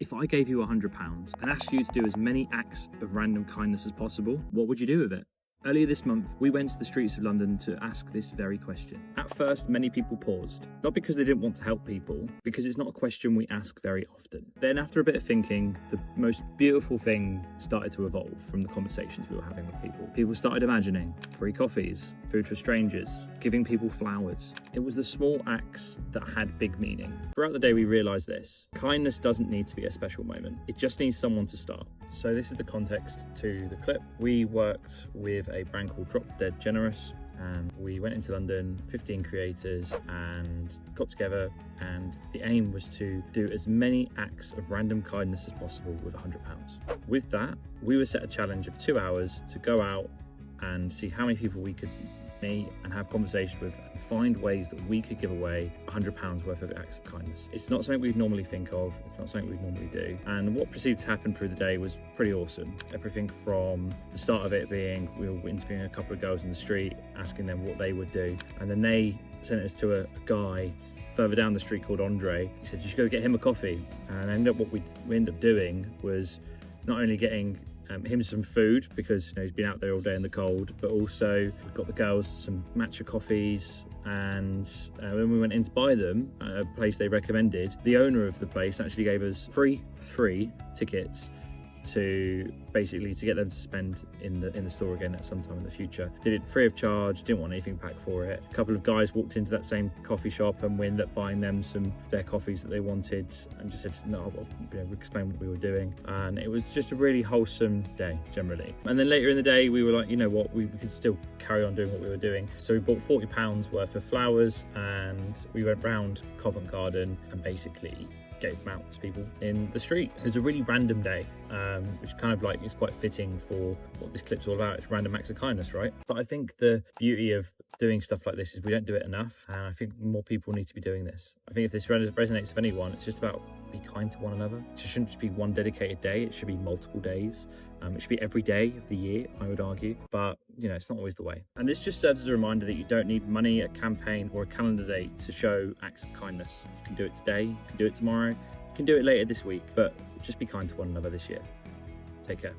If I gave you £100 and asked you to do as many acts of random kindness as possible, what would you do with it? Earlier this month, we went to the streets of London to ask this very question. At first, many people paused, not because they didn't want to help people, because it's not a question we ask very often. Then, after a bit of thinking, the most beautiful thing started to evolve from the conversations we were having with people. People started imagining free coffees, food for strangers, giving people flowers. It was the small acts that had big meaning. Throughout the day, we realised this. Kindness doesn't need to be a special moment. It just needs someone to start. So this is the context to the clip. We worked with a brand called Drop Dead Generous, and we went into London, 15 creators, and got together, and the aim was to do as many acts of random kindness as possible with £100. With that, we were set a challenge of 2 hours to go out and see how many people we could meet and have conversations with and find ways that we could give away £100 worth of acts of kindness. It's not something we'd normally think of, it's not something we'd normally do, and what proceeded to happen through the day was pretty awesome. Everything from the start of it being we were interviewing a couple of girls in the street, asking them what they would do, and then they sent us to a guy further down the street called Andre. He said you should go get him a coffee, and what we ended up doing was not only getting him some food, because he's been out there all day in the cold, but also we got the girls some matcha coffees, and when we went in to buy them at a place they recommended, the owner of the place actually gave us free tickets to get them to spend in the store again at some time in the future. Did it free of charge, didn't want anything back for it. A couple of guys walked into that same coffee shop and we ended up buying them their coffees that they wanted, and just said no, we'll explain what we were doing, and it was just a really wholesome day generally. And then later in the day we were like, you know what, we could still carry on doing what we were doing, so we bought £40 worth of flowers and we went round Covent Garden and basically gave them out to people in the street. It was a really random day, which kind of like is quite fitting for what this clip's all about. It's random acts of kindness, right? But I think the beauty of doing stuff like this is we don't do it enough, and I think more people need to be doing this. I think if this resonates with anyone, it's just about be kind to one another. It shouldn't just be one dedicated day, it should be multiple days. It should be every day of the year, I would argue, but it's not always the way. And this just serves as a reminder that you don't need money, a campaign, or a calendar date to show acts of kindness. You can do it today, you can do it tomorrow, you can do it later this week, but just be kind to one another this year. Take care.